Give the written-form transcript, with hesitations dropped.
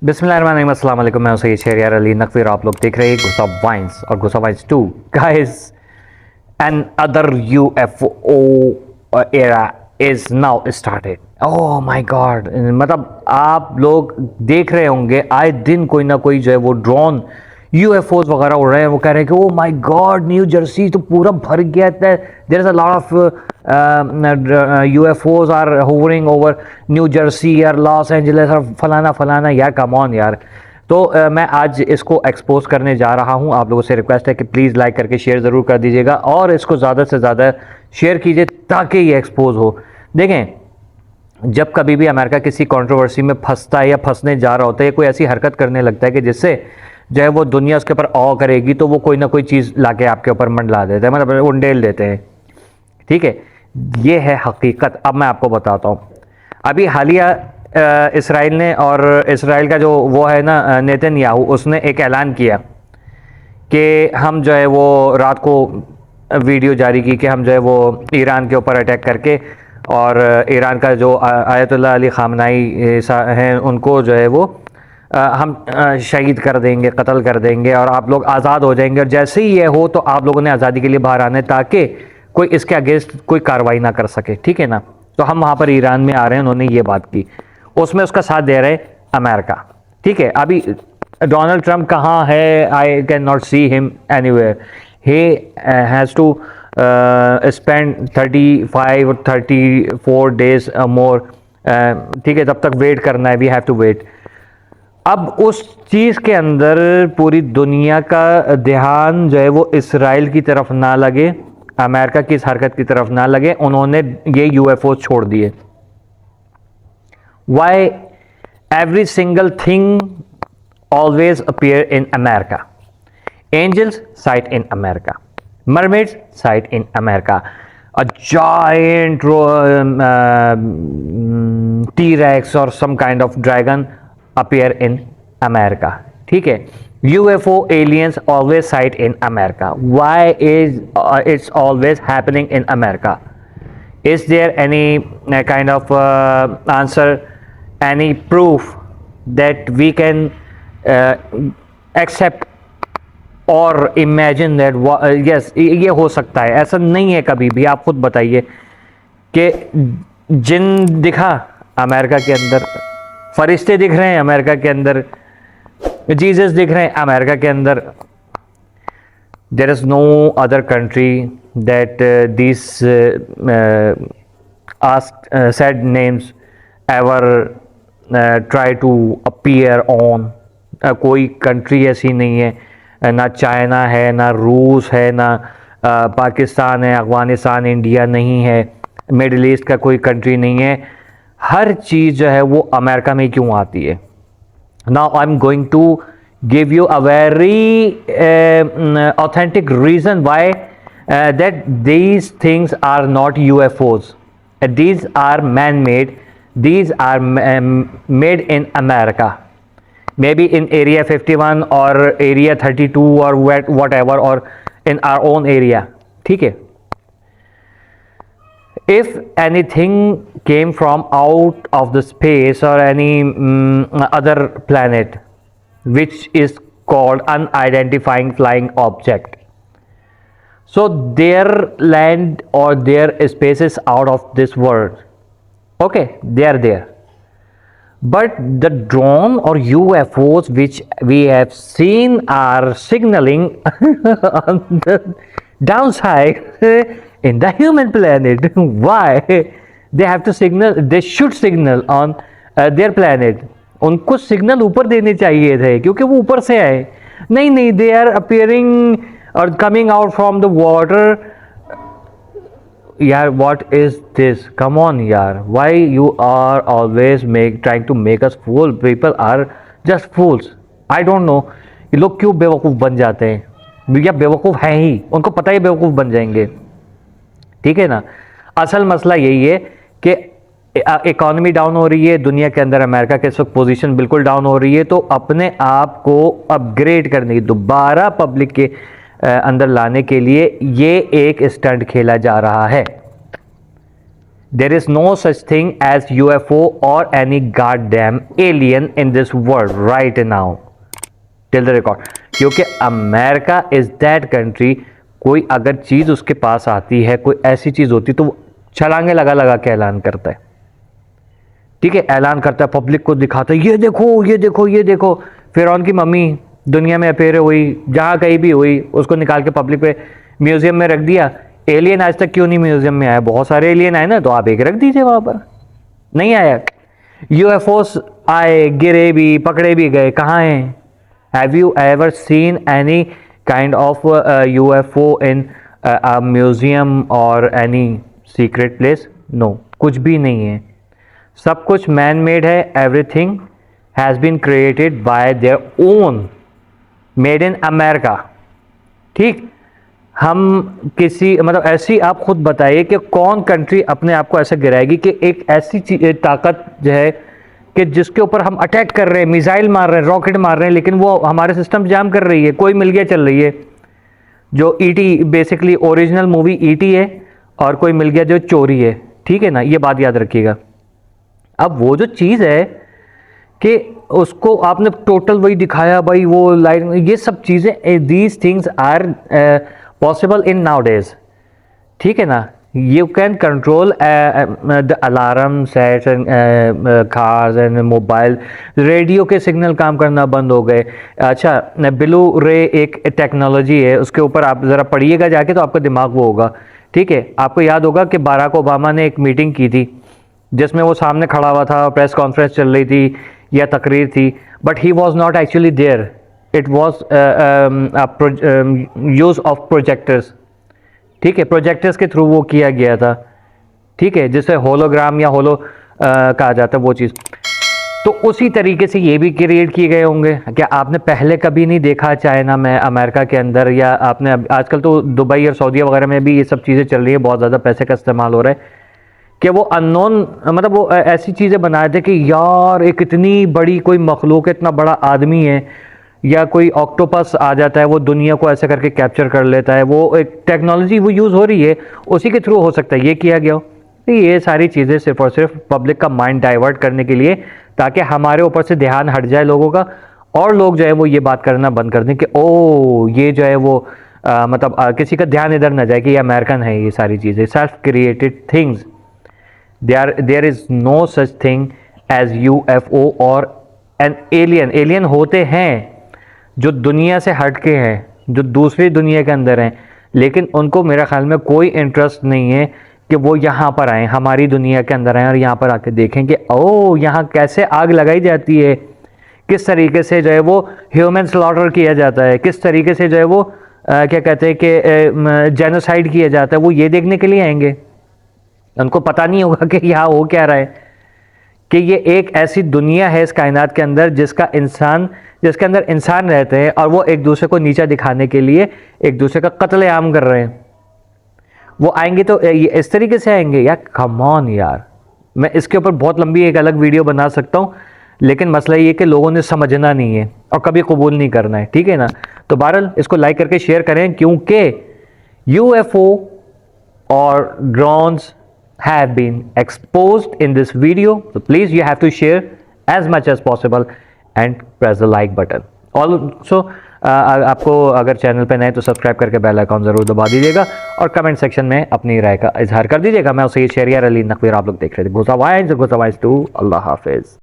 बिस्मिल्लाहिर्रहमानिर्रहीम, अस्सलाम वालेकुम। मैं सैयद शहरियार अली नकवी और आप लोग देख रहे हैं गुस्सा वाइन्स और गुस्सा वाइन्स 2। Guys, an other UFO era is now started. Oh my god, मतलब आप लोग देख रहे होंगे आए दिन कोई ना कोई जो है वो ड्रोन यूएफओज वगैरह उड़ रहे हैं। वो कह रहे हैं कि oh my god, New Jersey तो पूरा भर गया था। There is a lot of UFOs are hovering over New Jersey यार, लॉस एंजलिस और फलाना फलाना। यार कम ऑन यार। तो मैं आज इसको एक्सपोज करने जा रहा हूं। आप लोगों से रिक्वेस्ट है कि प्लीज़ लाइक करके शेयर ज़रूर कर दीजिएगा और इसको ज़्यादा से ज़्यादा शेयर कीजिए ताकि ये एक्सपोज हो। देखें, जब कभी भी अमेरिका किसी कंट्रोवर्सी में फंसता है या फंसने जा रहा होता है, कोई ऐसी हरकत करने लगता है कि जिससे जो है वो दुनिया उसके ऊपर ऑ करेगी, तो वो कोई ना कोई चीज़ लाके आपके ऊपर मंडला देते हैं, मतलब उंडेल देते हैं। ठीक है, ये है हकीकत। अब मैं आपको बताता हूँ। अभी हालिया इसराइल ने, और इसराइल का जो वो है ना नेतन्याहू, उसने एक ऐलान किया कि हम जो है वो रात को वीडियो जारी की कि हम जो है वो ईरान के ऊपर अटैक करके और ईरान का जो आयतुल्लाह अली ख़ामनाई हैं उनको जो है वो हम शहीद कर देंगे, कत्ल कर देंगे और आप लोग आज़ाद हो जाएंगे। और जैसे ही ये हो तो आप लोगों ने आज़ादी के लिए बाहर आना है ताकि कोई इसके अगेंस्ट कोई कार्रवाई ना कर सके। ठीक है ना। तो हम वहाँ पर ईरान में आ रहे हैं, उन्होंने ये बात की, उसमें उसका साथ दे रहे अमेरिका। ठीक है, अभी डोनाल्ड ट्रंप कहाँ है? I can not see him anywhere. He has to spend 35 और 34 डेज मोर। ठीक है, तब तक वेट करना है, वी हैव टू वेट। अब उस चीज़ के अंदर पूरी दुनिया का ध्यान जो है वो इसराइल की तरफ ना लगे, अमेरिका की इस हरकत की तरफ ना लगे, उन्होंने ये यूएफओ छोड़ दिए। Why every single thing always appear in America? Angels sight in America, mermaids sight in America, a giant T-Rex or some kind of dragon appear in America. ठीक है, UFO aliens always sight in America. Why is it's always happening in America? Is there any kind of answer, any proof that we can accept और imagine that? Yes, ये हो सकता है। ऐसा नहीं है कभी भी। आप खुद बताइए कि जिन दिखा अमेरिका के अंदर, फरिश्ते दिख रहे हैं अमेरिका के अंदर, जीसस दिख रहे हैं अमेरिका के अंदर। There is no other country that this ask said names ever try to appear on. कोई कंट्री ऐसी नहीं है, ना चाइना है, ना रूस है, ना पाकिस्तान है, अफगानिस्तान, इंडिया नहीं है, मिडिल ईस्ट का कोई कंट्री नहीं है। हर चीज़ जो है वो अमेरिका में क्यों आती है? Now I am going to give you a very authentic reason why that these things are not UFOs. These are man-made. These are made in America. Maybe in Area 51 or Area 32 or whatever, or in our own area. ठीक है? If anything came from out of the space or any other planet, which is called unidentifying flying object, so their land or their space is out of this world. Okay, they are there. But the drone or UFOs which we have seen are signaling on the downside in the human planet. Why? They have to signal, they should signal on their planet. उनको signal ऊपर देने चाहिए थे क्योंकि वो ऊपर से आए। नहीं, they are appearing or coming out from the water. यार, what is this? Come on यार, why you are always trying to make us fool? People are just fools. I don't know, ये लोग क्यों बेवकूफ़ बन जाते हैं? या बेवकूफ़ हैं ही, उनको पता ही बेवकूफ़ बन जाएंगे। ठीक है ना। असल मसला यही है कि इकॉनमी डाउन हो रही है दुनिया के अंदर, अमेरिका के इस वक्त पोजीशन बिल्कुल डाउन हो रही है। तो अपने आप को अपग्रेड करने की, दोबारा पब्लिक के अंदर लाने के लिए ये एक स्टंट खेला जा रहा है। There is no such thing as UFO और any god damn alien in this world right now till the record, क्योंकि अमेरिका इज दैट कंट्री, कोई अगर चीज़ उसके पास आती है, कोई ऐसी चीज़ होती तो वो छलांगे लगा लगा के ऐलान करता है, ठीक है, ऐलान करता है, पब्लिक को दिखाता है, ये देखो ये देखो ये देखो। फिरौन की मम्मी दुनिया में अपेयर हुई, जहाँ कहीं भी हुई, उसको निकाल के पब्लिक पे म्यूजियम में रख दिया। एलियन आज तक क्यों नहीं म्यूजियम में आया? बहुत सारे एलियन आए ना, तो आप एक रख दीजिए वहाँ पर। नहीं आया। UFOs आए, गिरे भी, पकड़े भी गए, कहाँ हैं? Have you ever seen any kind of UFO in a museum or any secret place? No, कुछ भी नहीं है, सब कुछ मैन मेड है। Everything has been created by their own, made in America. ठीक, हम किसी मतलब ऐसी, आप खुद बताइए कि कौन कंट्री अपने आप को ऐसा गिराएगी कि एक ऐसी ताकत जो है कि जिसके ऊपर हम अटैक कर रहे हैं, मिसाइल मार रहे हैं, रॉकेट मार रहे हैं, लेकिन वो हमारे सिस्टम जाम कर रही है, कोई मिल गया चल रही है। जो ET basically original movie ET है, और कोई मिल गया जो चोरी है, ठीक है ना, ये बात याद रखिएगा। अब वो जो चीज़ है कि उसको आपने टोटल वही दिखाया भाई, वो लाइट, ये सब चीज़ें, these things are possible in now days, ठीक है ना। You can control the alarm sets and cars and mobile, radio के सिग्नल काम करना बंद हो गए। अच्छा, ब्लू रे एक टेक्नोलॉजी है, उसके ऊपर आप ज़रा पढ़िएगा जाके तो आपका दिमाग वो होगा, ठीक है। आपको याद होगा कि बाराक ओबामा ने एक मीटिंग की थी जिसमें वो सामने खड़ा हुआ था, प्रेस कॉन्फ्रेंस चल रही थी या तकरीर थी, but he was not actually there, it was use of projectors, ठीक है, प्रोजेक्टर्स के थ्रू वो किया गया था, ठीक है, जिसे होलोग्राम या होलो कहा जाता है वो चीज़। तो उसी तरीके से ये भी क्रिएट किए गए होंगे। क्या आपने पहले कभी नहीं देखा चाइना में, अमेरिका के अंदर, या आपने आजकल तो दुबई और सऊदी वगैरह में भी ये सब चीज़ें चल रही है, बहुत ज़्यादा पैसे का इस्तेमाल हो रहा है, कि वो अननोन मतलब वो ऐसी चीज़ें बनाए थे कि यार एक इतनी बड़ी कोई मखलूक, इतना बड़ा आदमी है, या कोई ऑक्टोपस आ जाता है, वो दुनिया को ऐसे करके कैप्चर कर लेता है, वो एक टेक्नोलॉजी वो यूज़ हो रही है, उसी के थ्रू हो सकता है ये किया गया हो। तो ये सारी चीज़ें सिर्फ और सिर्फ पब्लिक का माइंड डाइवर्ट करने के लिए, ताकि हमारे ऊपर से ध्यान हट जाए लोगों का, और लोग जो है वो ये बात करना बंद कर दें कि ओ ये जो है वो मतलब किसी का ध्यान इधर ना जाए कि ये अमेरिकन है। ये सारी चीज़ें self created things, there is no such thing as UFO और एन एलियन। एलियन होते हैं जो दुनिया से हट के हैं, जो दूसरी दुनिया के अंदर हैं, लेकिन उनको मेरा ख्याल में कोई इंटरेस्ट नहीं है कि वो यहाँ पर आएँ, हमारी दुनिया के अंदर आएँ और यहाँ पर आके देखें कि ओ यहाँ कैसे आग लगाई जाती है, किस तरीके से जो है वो ह्यूमन स्लॉटर किया जाता है, किस तरीके से जो है वो क्या कहते हैं कि जेनोसाइड किया जाता है, वो ये देखने के लिए आएंगे। उनको पता नहीं होगा कि यहाँ हो क्या रहा है, कि ये एक ऐसी दुनिया है इस कायनात के अंदर जिसके अंदर इंसान रहते हैं, और वो एक दूसरे को नीचा दिखाने के लिए एक दूसरे का कत्लेआम कर रहे हैं। वो आएंगे तो ये इस तरीके से आएंगे यार, कम ऑन यार। मैं इसके ऊपर बहुत लंबी एक अलग वीडियो बना सकता हूँ, लेकिन मसला ये कि लोगों ने समझना नहीं है और कभी कबूल नहीं करना है, ठीक है ना। तो बहरहाल इसको लाइक करके शेयर करें, क्योंकि UFO और drones have been exposed in this video, so please you have to share as much as possible and press the like button. Also आपको अगर चैनल पे नए तो सब्सक्राइब करके बेल आइकॉन ज़रूर दबा दीजिएगा, और कमेंट सेक्शन में अपनी राय का इजहार कर दीजिएगा। मैं उसे ये शेरियार अली नकवीर आप लोग देख रहे थे। गुज़ावाइज टू अल्लाह हाफिज़।